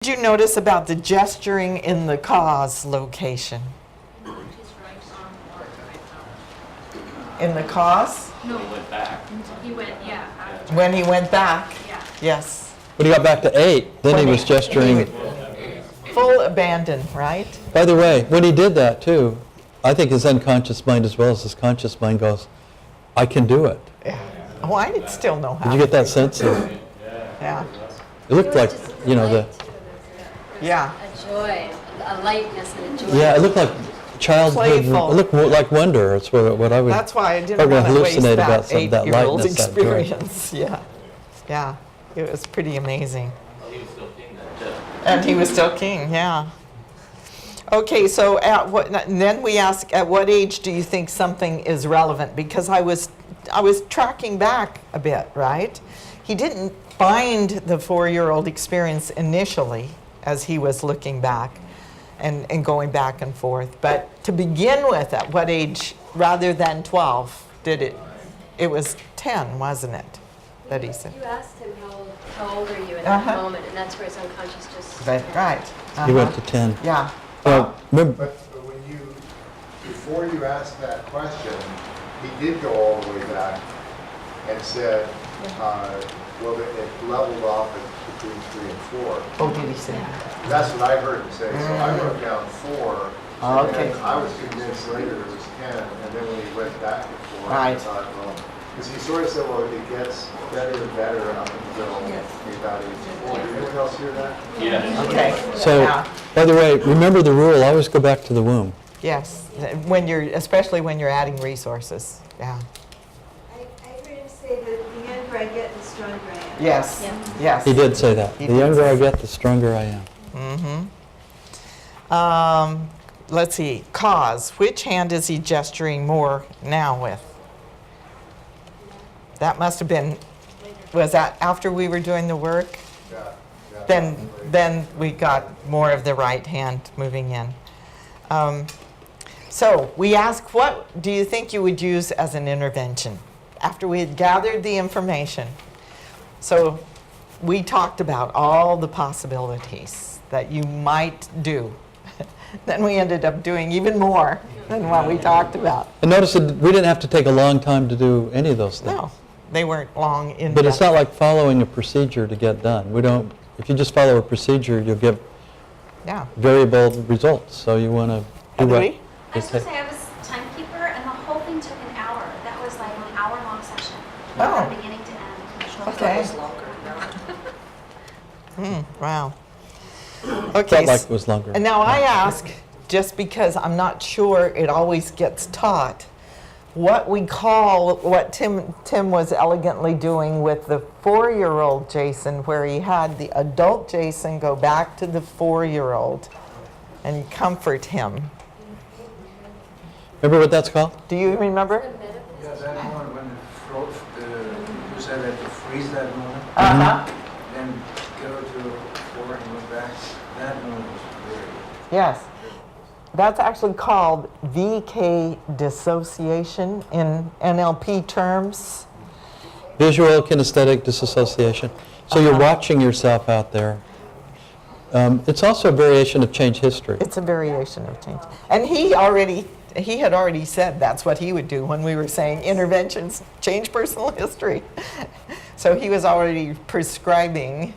did you notice about the gesturing in the cause location? In the cause? No. He went back. He went, yeah. When he went back? Yeah. Yes. When he got back to 8, then When he was gesturing. Full abandon, right? By the way, when he did that too, I think his unconscious mind as well as his conscious mind goes, I can do it. Yeah. Oh, I did still know how. Did you get that sense of, Yeah. it looked like, you know, the, Yeah. A joy, a lightness and a joy. yeah, it looked like childhood, Playful. it looked more like wonder. It's what I would, That's why I I'm didn't gonna want to waste hallucinate that about some of that 8-year-old lightness, that joy. experience. Yeah. Yeah. It was pretty amazing. Well, he was still king then, too. And he was still king, yeah. Okay, so at what, and then we ask, at what age do you think something is relevant? Because I was tracking back a bit, right? He didn't find the 4-year-old experience initially as he was looking back and going back and forth. But to begin with, at what age, rather than 12, did it was 10, wasn't it, that he said? You asked him how old are you at that Uh-huh. moment, and that's where his unconscious just... Right. He went Uh-huh. to 10. Yeah. Remember, But when you, before you asked that question, he did go all the way back and said, well, it leveled off at between 3 and 4. Oh, did he say that? That's what I heard him say. So I wrote down 4. Oh, okay. And I was convinced later it was 10. And then when he went back to 4, I Right. thought, well, because he sort of said, well, it gets better and better up until about age 4. Did anyone else hear that? Yeah. Okay. so, Yeah. by the way, remember the rule, always go back to the womb. Yes, especially when you're adding resources, yeah. I heard him say that the younger I get, the stronger I am. Yes, Yeah. yes. He did say that. He The did younger say I get, the stronger I am. Let's see, cause. Which hand is he gesturing more now with? That must have been, was that after we were doing the work? Yeah. Then we got more of the right hand moving in. So we ask, what do you think you would use as an intervention after we had gathered the information? So we talked about all the possibilities that you might do. Then we ended up doing even more than what we talked about. And notice that we didn't have to take a long time to do any of those things. No, they weren't long in But it's depth. not like following a procedure to get done. We don't, if you just follow a procedure, you'll get Yeah. variable results. So you want to do what? Agree? I was going to say, I was timekeeper, and the whole thing took an hour. That was like an hour-long session, Oh. from beginning to end. Okay. Wow. Okay. Felt like it was longer. And now I ask, just because I'm not sure it always gets taught, what we call, what Tim was elegantly doing with the 4-year-old Jason, where he had the adult Jason go back to the 4-year-old and comfort him. Remember what that's called? Do you remember? Yeah, that moment when it froze, you said that to freeze that moment, Uh-huh. then go to 4 and look back. That moment was very, Yes. That's actually called VK dissociation in NLP terms. Visual kinesthetic disassociation. So you're watching yourself out there. It's also a variation of change history. It's a variation of change. And he had already said that's what he would do when we were saying interventions change personal history. So he was already prescribing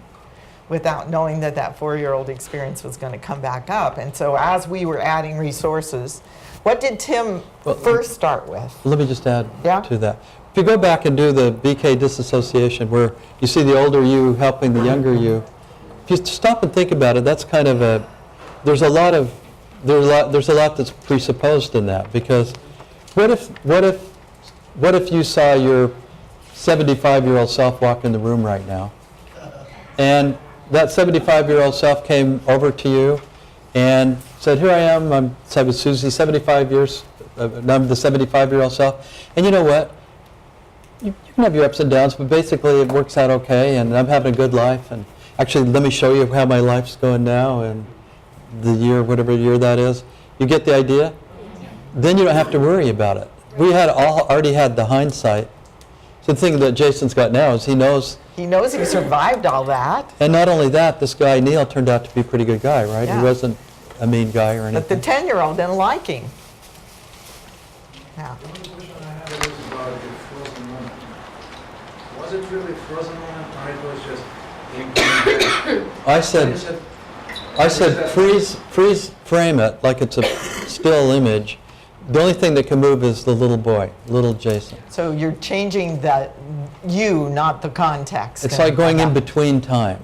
without knowing that that 4-year-old experience was going to come back up. And so as we were adding resources, what did Tim first start with? Let me just add Yeah? to that. If you go back and do the BK disassociation, where you see the older you helping the younger you, if you stop and think about it, that's kind of a, there's a lot that's presupposed in that, because what if you saw your 75-year-old self walk in the room right now, and that 75-year-old self came over to you and said, here I am, I'm with Suzi, 75 years, I'm the 75-year-old self, and you know what? You can have your ups and downs, but basically it works out okay, and I'm having a good life, and actually let me show you how my life's going now, and the year, whatever year that is. You get the idea? Then you don't have to worry about it. We had already had the hindsight. So the thing that Jason's got now is he knows He knows he survived all that. And not only that, this guy, Neil, turned out to be a pretty good guy, right? Yeah. He wasn't a mean guy or But the anything. 10-year-old didn't like him. Yeah. The only question I have is about the frozen moment. Was it really a frozen moment, or it was just him coming back? I said frame it like it's a still image. The only thing that can move is the little boy, little Jason. So you're changing the you, not the context. It's like going in between time.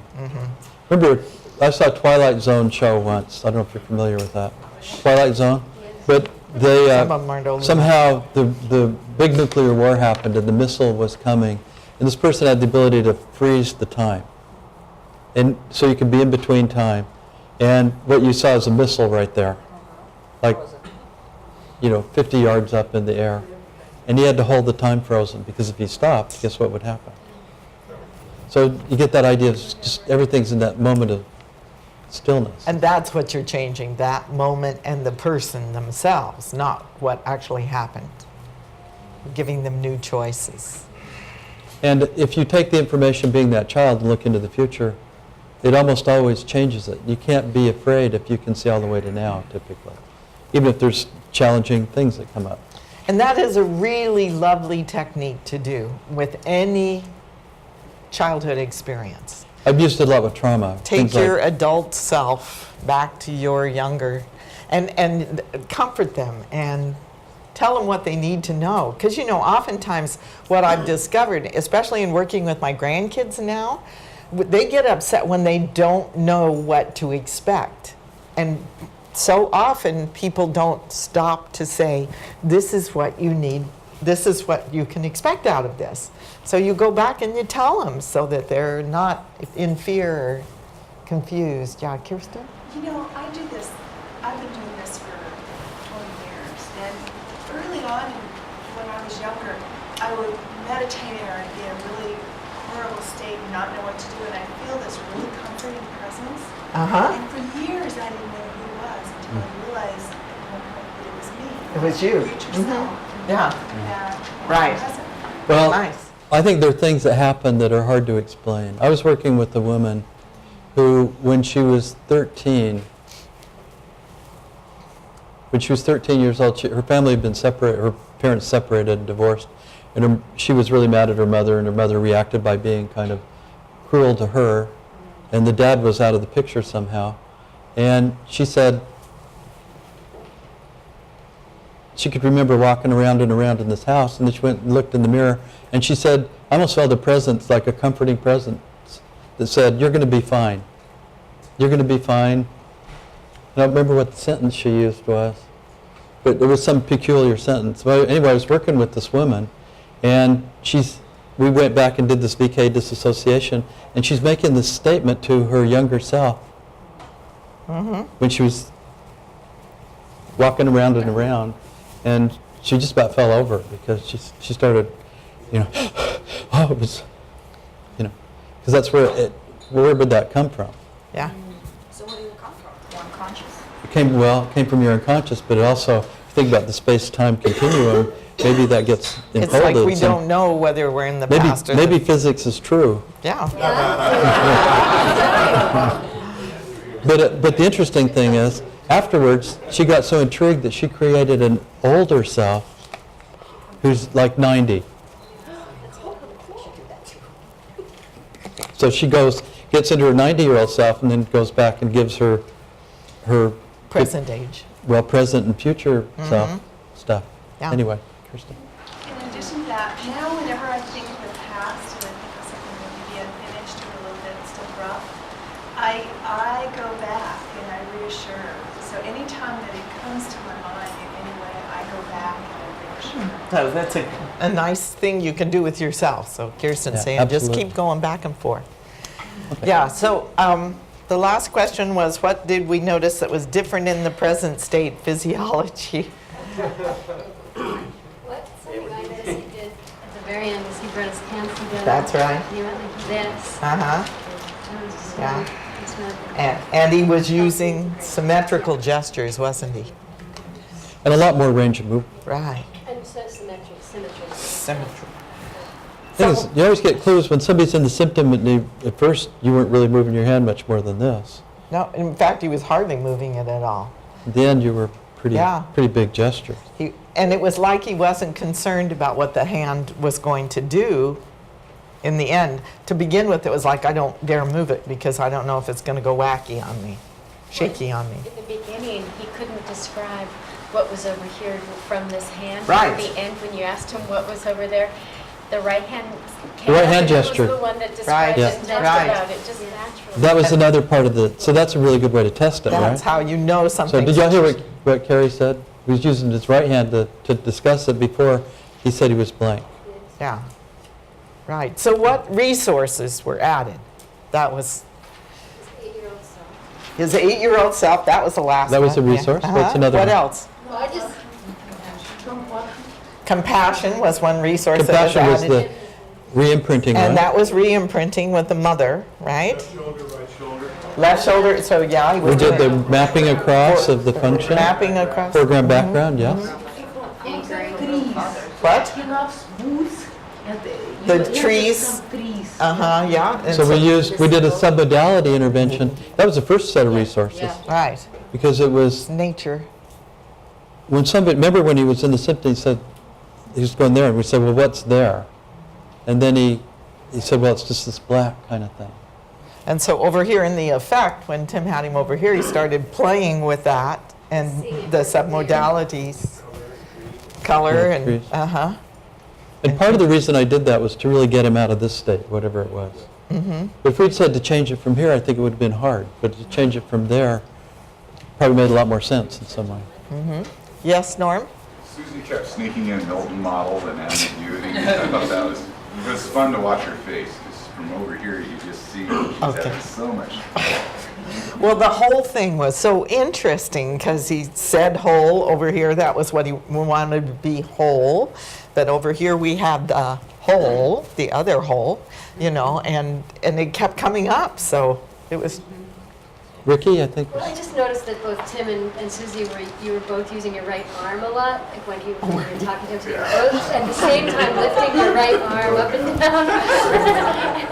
Remember, I saw a Twilight Zone show once. I don't know if you're familiar with that. Twilight Zone? But they, Some of them aren't old somehow the big nuclear war happened and the missile was coming. And this person had the ability to freeze the time. And so you could be in between time. And what you saw is a missile right there. Like, 50 yards up in the air. And he had to hold the time frozen because if he stopped, guess what would happen? So you get that idea of just everything's in that moment of stillness. And that's what you're changing, that moment and the person themselves, not what actually happened. Giving them new choices. And if you take the information being that child and look into the future, it almost always changes it. You can't be afraid if you can see all the way to now, typically. Even if there's challenging things that come up. And that is a really lovely technique to do with any childhood experience. I've used it a lot with trauma. Take Things like- your adult self back to your younger and comfort them and tell them what they need to know. Because, oftentimes what I've discovered, especially in working with my grandkids now, they get upset when they don't know what to expect. And so often people don't stop to say, this is what you need, this is what you can expect out of this. So you go back and you tell them so that they're not in fear or confused. Yeah, Kirsten? I do this, I've been doing this for 20 years, and early on when I was younger, I would meditate or I'd be in a really horrible state and not know what to do, and I feel this really comforting presence. Uh-huh. And for years I didn't know who it was until I realized at one point that it was me. It was you. Future self. Yeah. That Right. present. Well, Nice. I think there are things that happen that are hard to explain. I was working with a woman who, when she was 13 years old, her family had been separated, her parents separated, divorced, and she was really mad at her mother, and her mother reacted by being kind of cruel to her, and the dad was out of the picture somehow. And she said she could remember walking around and around in this house, and then she went and looked in the mirror, and she said, I almost felt a presence, like a comforting presence, that said, you're going to be fine. You're going to be fine. I don't remember what the sentence she used was, but it was some peculiar sentence. But anyway, I was working with this woman, and we went back and did this VK dissociation, and she's making this statement to her younger self when she was walking around and around, and she just about fell over because she started, oh, it was, because that's where would that come from? Yeah. So where did it come from? The unconscious? It came from your unconscious, but it also, if you think about the space-time continuum, maybe that gets enfolded. It's like we some- don't know whether we're in the past or Maybe physics is true. Yeah. But the interesting thing is, afterwards, she got so intrigued that she created an older self who's like 90. So she gets into her 90-year-old self and then goes back and gives her Present age. present and future self stuff. Yeah. Anyway, Kirsten. In addition to that, now whenever I think of the past and I think of something that maybe unfinished or a little bit still rough, I go back and I reassure. So anytime that it comes to my mind in any way, I go back and I reassure. So that's a nice thing you can do with yourself. So Kirsten's Yeah, saying just absolutely. keep going back and forth. Yeah, so the last question was, what did we notice that was different in the present state physiology? What something I noticed he did at the very end is he brought his hands together. That's right. He went like this. Uh-huh. It was just Yeah. really- just really- And he was using symmetrical gestures, wasn't he? And a lot more range of movement. Right. And so symmetry. Symmetry. thing is, you always get clues when somebody's in the symptom, and at first you weren't really moving your hand much more than this. No, in fact, he was hardly moving it at all. At the end, you were pretty, Yeah. pretty big gestures. And it was like he wasn't concerned about what the hand was going to do in the end. To begin with, it was like, I don't dare move it because I don't know if it's going to go wacky on me, shaky on me. In the beginning, he couldn't describe what was over here from this hand. Right. At the end, when you asked him what was over there, the right hand came The right up, hand and gesture. It was the one that described Right. it Yeah. and talked Right. about it just naturally. That was another part of the, so that's a really good way to test it, right? That's how you know something. So did y'all hear what Kerry said? He was using his right hand to discuss it before he said he was blank. Yeah. Right. So what resources were added? That was Eight-year-old self. his 8-year-old self. That was the last That was one. a Yeah. resource? What's another What one? else? Well, I just, Compassion was one resource Compassion that was was the added. re-imprinting, And right? that was re-imprinting with the mother, right? Left shoulder, right shoulder. Left shoulder, so yeah, he We was did the doing mapping across of the function. mapping across. Foreground, background, yes. What? He loves woods and The trees. some trees. Uh-huh, yeah. and So we did a submodality intervention. That was the first set of resources. Yeah. Right, Because it was, nature. when somebody, remember when he was in the symptom, he said, he was going there, and we said, well, what's there? And then he said, well, it's just this black kind of thing. And so over here in the effect, when Tim had him over here, he started playing with that and the submodalities, color Yeah, and, trees. uh-huh. And part of the reason I did that was to really get him out of this state, whatever it was. But if we'd said to change it from here, I think it would have been hard. But to change it from there probably made a lot more sense in some way. Yes, Norm? Suzi kept sneaking in Milton models and ambiguity. I thought that was, it was fun to watch her face, because from over here you just see she's Okay. having so much. Well, the whole thing was so interesting because he said whole over here. That was what he wanted to be whole. But over here we had the whole, the other whole, you know, and it kept coming up. So it was, Ricky, I think, well, I just noticed that both Tim and Susie you were both using your right arm a lot, like when you were talking to him, so you were both at the same time lifting your right arm up and down.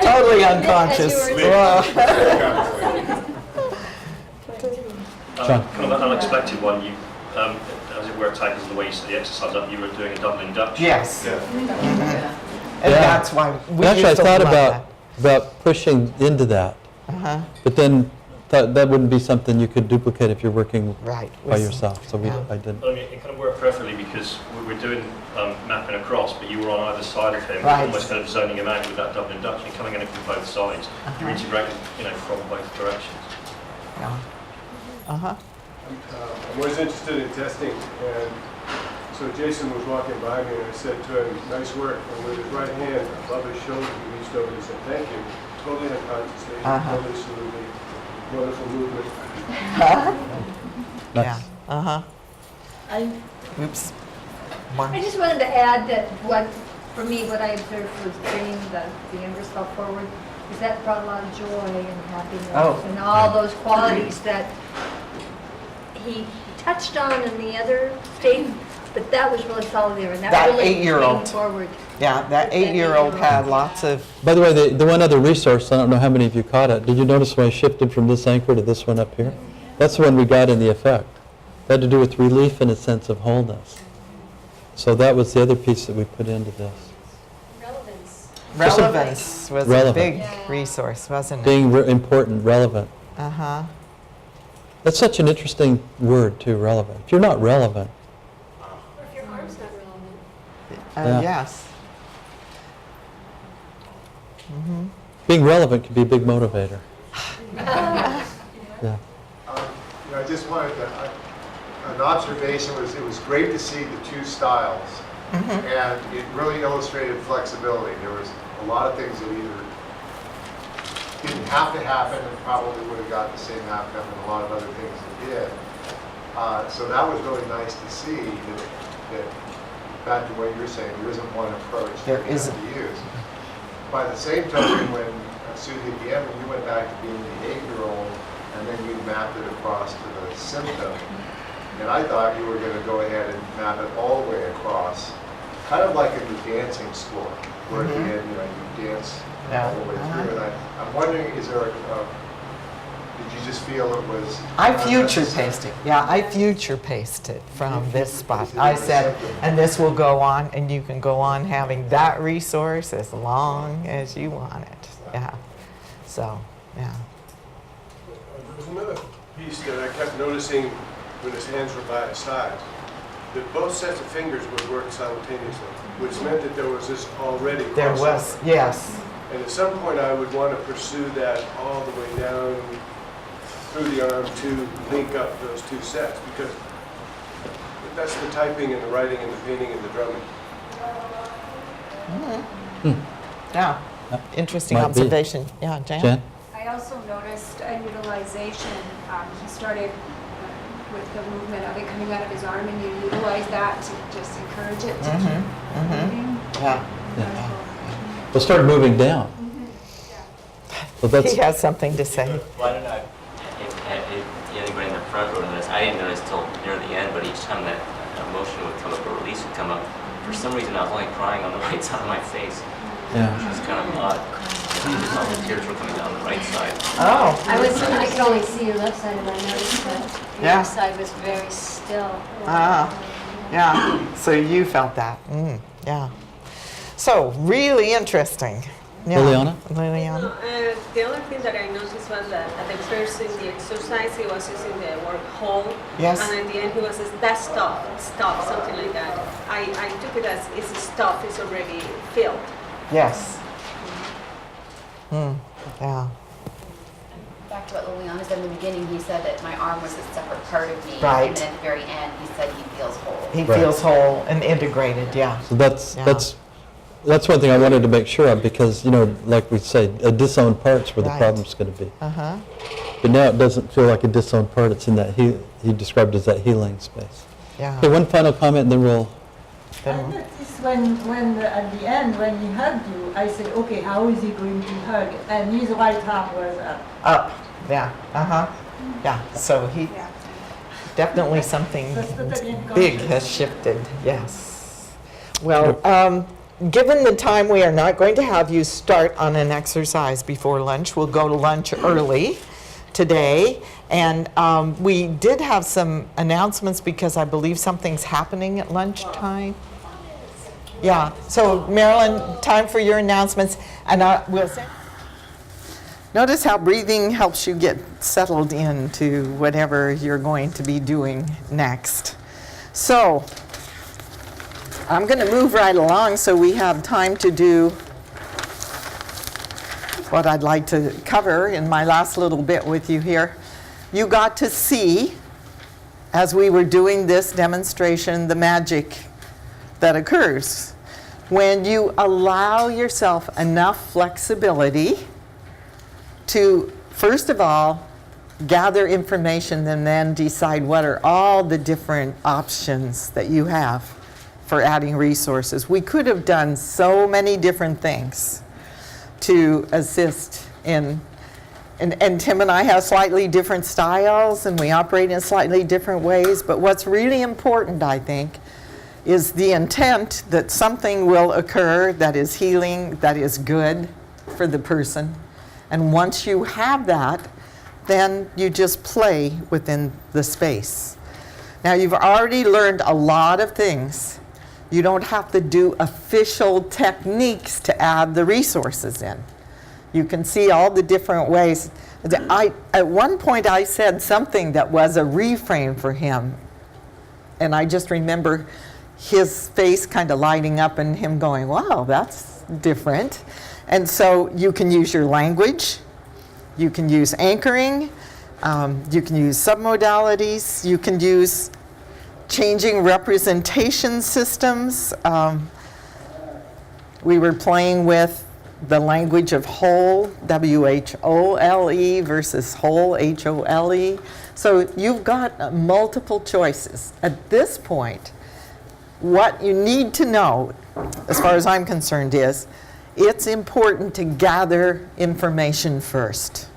totally As unconscious. you were Wow. John. Kind of an unexpected one. You, as it worked out because of the way you set the exercise up, you were doing a double induction. Yes. Yeah. And Yeah. that's why we actually I used to thought love about pushing into that. that. Uh-huh. But then thought that wouldn't be something you could duplicate if you're working Right. by yourself. So Yeah. I didn't. I mean, it kind of worked perfectly because we were doing mapping across, but you were on either side of him, Right. almost kind of zoning him out with that double induction, coming in from both sides. You're integrating, from both directions. Yeah. Uh-huh. I'm always interested in testing, and so Jason was walking by me, and I said to him, "Nice work." And with his right hand above his shoulder, he reached over and said, "Thank you." Totally unconsciously, totally smoothly, wonderful movement. Yeah. Nice. Uh-huh. I Oops. I just wanted to add that for me, what I observed was bringing the younger self forward, is that brought a lot of joy and happiness Oh. and all those qualities that he touched on in the other state, but that was really solid there, and That that really 8-year-old. came forward. Yeah, that 8-year-old had lots of, By the way, the one other resource, I don't know how many of you caught it. Did you notice when I shifted from this anchor to this one up here? That's the one we got in the effect. It had to do with relief and a sense of wholeness. So that was the other piece that we put into this. Relevance. relevance was a Relevant. big Yeah. resource, wasn't it? Being important, relevant. Uh-huh. That's such an interesting word too, relevant. If you're not relevant, Or if your arm's not relevant. Yeah. Yes. being relevant can be a big motivator. Yeah. I just wanted to, an observation was, it was great to see the two styles. And it really illustrated flexibility. There was a lot of things that either didn't have to happen and probably would have got the same outcome, and a lot of other things that did. So that was really nice to see that back to what you were saying, there isn't one approach There that you have isn't. to use. By the same token, when Suzi, at the end, when you went back to being the 8-year-old, and then you mapped it across to the symptom, and I thought you were going to go ahead and map it all the way across, kind of like in the dancing score. where at the end, you dance Yeah. all the way through. And I'm wondering, is there did you just feel it was? I future pasted. Yeah, I future pasted from this spot. I said, and this will go on, and you can go on having that resource as long as you want it. Yeah. So, yeah. There's another piece that I kept noticing when his hands were by his side, that both sets of fingers would work simultaneously, which meant that there was this already There crossover. was, yes. And at some point, I would want to pursue that all the way down through the arm to link up those two sets, because that's the typing and the writing and the painting and the drumming. Yeah. Interesting Might be. observation. Yeah, Jan? Jan? I also noticed a utilization. He started with the movement of it coming out of his arm, and you utilize that to just encourage it to keep moving. Yeah. We'll start moving down. So that's, He has something to say. Why don't I, if anybody in the front row noticed, I didn't notice till near the end, but each time that emotion would come up or release would come up, for some reason I was only crying on the right side of my face, yeah. which was kind of odd. Just all the tears were coming down the right side. Oh. I could only see your left side, and I noticed that the Yeah. other side was very still. Ah. Yeah. So you felt that. Yeah. So really interesting. Yeah. Liliana? Liliana? The other thing that I noticed was that at the first in the exercise, he was using the word whole. Yes. And at the end, he was saying, that stop, something like that. I took it as it's stuff is already filled. Yes. Yeah. Back to what Liliana said in the beginning, he said that my arm was a separate part of me. Right. And then at the very end, he said he feels whole. He Right. feels whole and integrated. Yeah. So that's Yeah. that's one thing I wanted to make sure of, because, you know, like we say, a disowned part's where the Right. problem's going to be. Uh-huh. But now it doesn't feel like a disowned part. It's in that he described as that healing space. Yeah. Okay, one final comment, and then we'll. I noticed when at the end, when he hugged you, I said, okay, how is he going to hug? And his right arm was up. Up. Yeah. Uh-huh. Yeah. So he definitely something big has shifted. Yes. Well, given the time, we are not going to have you start on an exercise before lunch. We'll go to lunch early today. And we did have some announcements because I believe something's happening at lunchtime. Yeah. So, Marilyn, time for your announcements. And we'll send. Notice how breathing helps you get settled into whatever you're going to be doing next. So, I'm going to move right along so we have time to do what I'd like to cover in my last little bit with you here. You got to see, as we were doing this demonstration, the magic that occurs when you allow yourself enough flexibility to, first of all, gather information and then decide what are all the different options that you have for adding resources. We could have done so many different things to assist in, and Tim and I have slightly different styles and we operate in slightly different ways, but what's really important, I think, is the intent that something will occur that is healing, that is good for the person. And once you have that, then you just play within the space. Now, you've already learned a lot of things. You don't have to do official techniques to add the resources in. You can see all the different ways. At one point, I said something that was a reframe for him. And I just remember his face kind of lighting up and him going, wow, that's different. And so you can use your language. You can use anchoring. You can use submodalities. You can use changing representation systems. We were playing with the language of whole, W-H-O-L-E versus whole, H-O-L-E. So you've got multiple choices. At this point, what you need to know, as far as I'm concerned, is it's important to gather information first.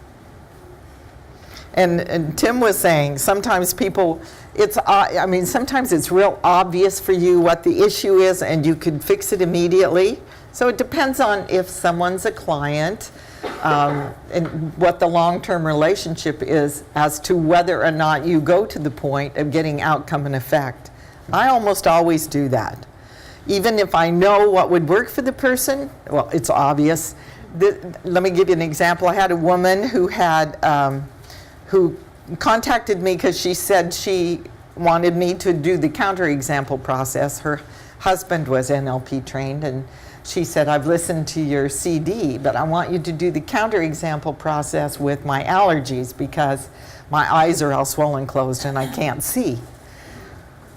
And Tim was saying sometimes people, sometimes it's real obvious for you what the issue is and you could fix it immediately. So it depends on if someone's a client and what the long-term relationship is as to whether or not you go to the point of getting outcome and effect. I almost always do that. Even if I know what would work for the person, well, it's obvious. Let me give you an example. I had a woman who who contacted me because she said she wanted me to do the counterexample process. Her husband was NLP trained, and she said, I've listened to your CD, but I want you to do the counterexample process with my allergies because my eyes are all swollen closed and I can't see.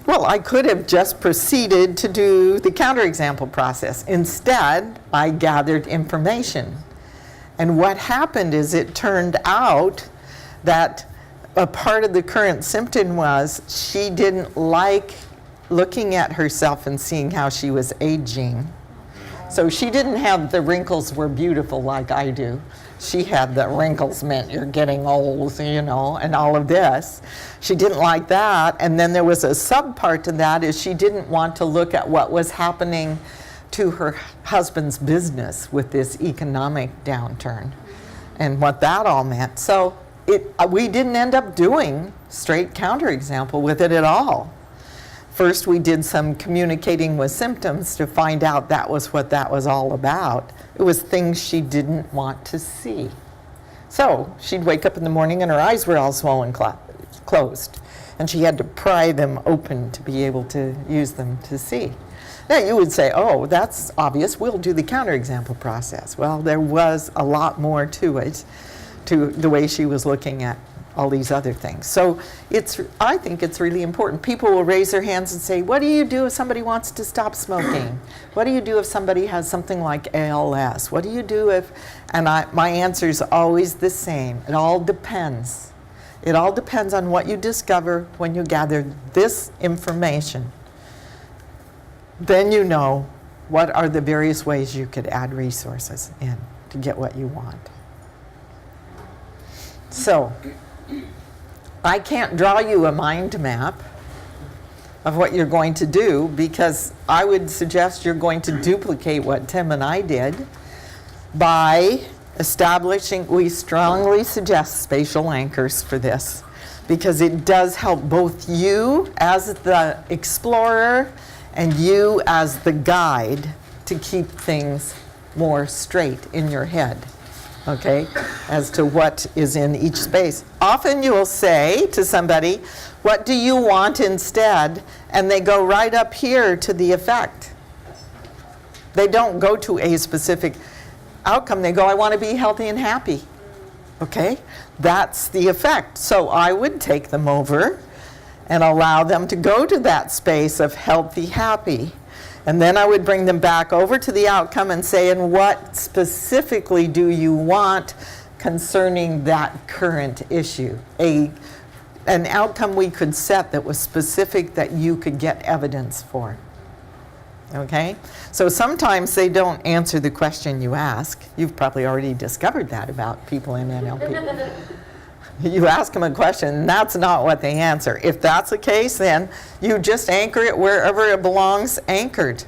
Well, I could have just proceeded to do the counterexample process. Instead, I gathered information. And what happened is it turned out that a part of the current symptom was she didn't like looking at herself and seeing how she was aging. So she didn't have the wrinkles were beautiful like I do. She had the wrinkles meant you're getting old, you know, and all of this. She didn't like that. And then there was a sub-part to that is she didn't want to look at what was happening to her husband's business with this economic downturn and what that all meant. So we didn't end up doing straight counterexample with it at all. First, we did some communicating with symptoms to find out that was what that was all about. It was things she didn't want to see. So she'd wake up in the morning and her eyes were all swollen closed. And she had to pry them open to be able to use them to see. Now you would say, oh, that's obvious. We'll do the counterexample process. Well, there was a lot more to it, to the way she was looking at all these other things. So I think it's really important. People will raise their hands and say, what do you do if somebody wants to stop smoking? What do you do if somebody has something like ALS? What do you do if, and my answer is always the same. It all depends. It all depends on what you discover when you gather this information. Then you know what are the various ways you could add resources in to get what you want. So, I can't draw you a mind map of what you're going to do because I would suggest you're going to duplicate what Tim and I did by establishing, we strongly suggest spatial anchors for this because it does help both you as the explorer and you as the guide to keep things more straight in your head. Okay, as to what is in each space. Often you will say to somebody, what do you want instead? And they go right up here to the effect. They don't go to a specific outcome. They go, I want to be healthy and happy. Okay, that's the effect. So I would take them over and allow them to go to that space of healthy, happy. And then I would bring them back over to the outcome and say, and what specifically do you want concerning that current issue? An outcome we could set that was specific that you could get evidence for. Okay? So sometimes they don't answer the question you ask. You've probably already discovered that about people in NLP. You ask them a question, and that's not what they answer. If that's the case, then you just anchor it wherever it belongs anchored.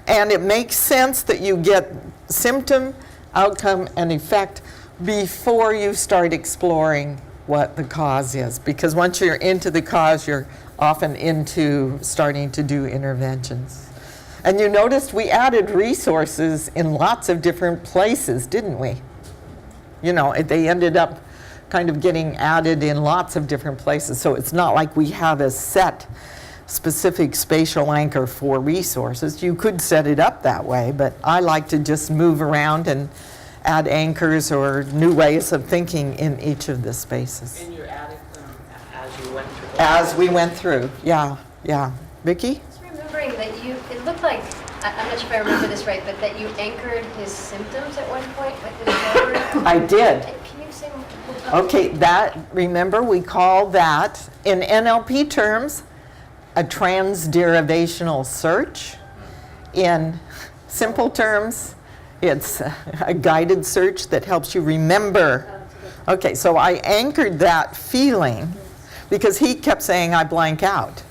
And it makes sense that you get symptom, outcome, and effect before you start exploring what the cause is. Because once you're into the cause, you're often into starting to do interventions. And you noticed we added resources in lots of different places, didn't we? You know, they ended up kind of getting added in lots of different places. So it's not like we have a set specific spatial anchor for resources. You could set it up that way, but I like to just move around and add anchors or new ways of thinking in each of the spaces. And you added them as you went through? As we went through, yeah. Vicki? Just remembering that it looked like, I'm not sure if I remember this right, but that you anchored his symptoms at one point with his word. I did. Can you say more? Okay, remember we call that, in NLP terms, a transderivational search. In simple terms, it's a guided search that helps you remember. Okay, so I anchored that feeling because he kept saying I blank out.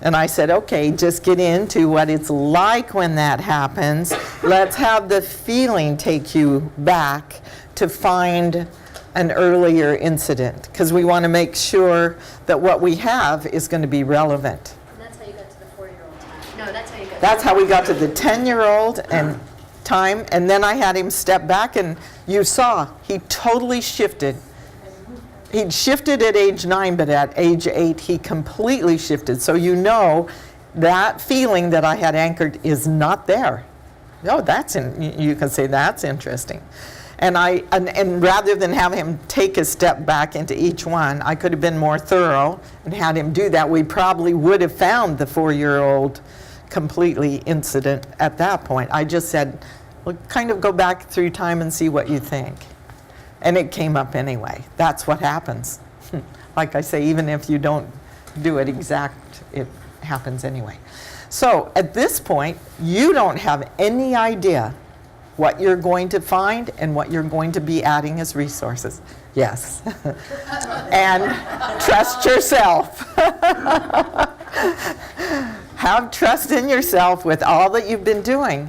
And I said, okay, just get into what it's like when that happens. Let's have the feeling take you back to find an earlier incident, because we want to make sure that what we have is going to be relevant. And that's how you got to the 4-year-old time. No, that's how you got. That's how we got to the 10-year-old and time, and then I had him step back, and you saw he totally shifted. He'd shifted at age 9, but at age 8 he completely shifted. So you know that feeling that I had anchored is not there. No, you can say that's interesting. And rather than have him take a step back into each one, I could have been more thorough and had him do that. We probably would have found the 4-year-old completely incident at that point. I just said, well, kind of go back through time and see what you think. And it came up anyway. That's what happens. Like I say, even if you don't do it exact, it happens anyway. So at this point, you don't have any idea what you're going to find and what you're going to be adding as resources. Yes. And trust yourself. Have trust in yourself with all that you've been doing.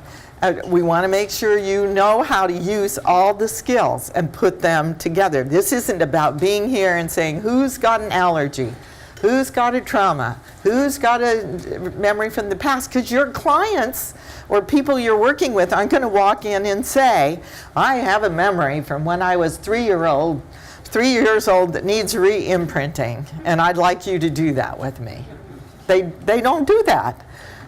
We want to make sure you know how to use all the skills and put them together. This isn't about being here and saying, who's got an allergy? Who's got a trauma? Who's got a memory from the past? Because your clients or people you're working with aren't going to walk in and say, I have a memory from when I was 3 years old that needs re-imprinting, and I'd like you to do that with me. They don't do that.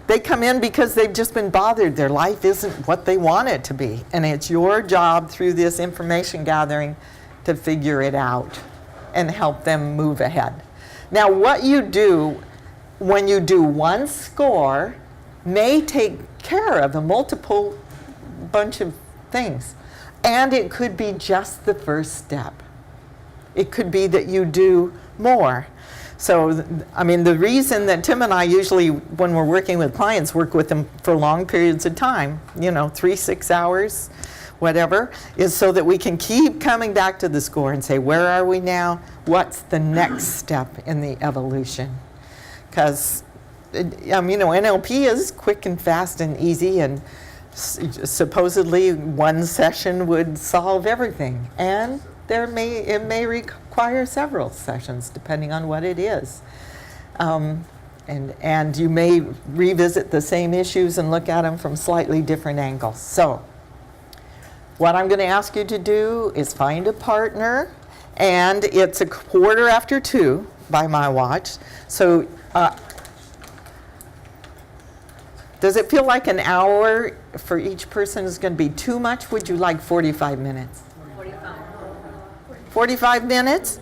They come in because they've just been bothered. Their life isn't what they want it to be. And it's your job through this information gathering to figure it out and help them move ahead. Now, what you do when you do one score may take care of a multiple bunch of things. And it could be just the first step. It could be that you do more. So, I mean, the reason that Tim and I usually, when we're working with clients, work with them for long periods of time, 3-6 hours, whatever, is so that we can keep coming back to the score and say, where are we now? What's the next step in the evolution? Because, NLP is quick and fast and easy, and supposedly one session would solve everything. And it may require several sessions depending on what it is. And you may revisit the same issues and look at them from slightly different angles. So what I'm going to ask you to do is find a partner, and it's 2:15 by my watch. So does it feel like an hour for each person is going to be too much? Would you like 45 minutes? 45 minutes?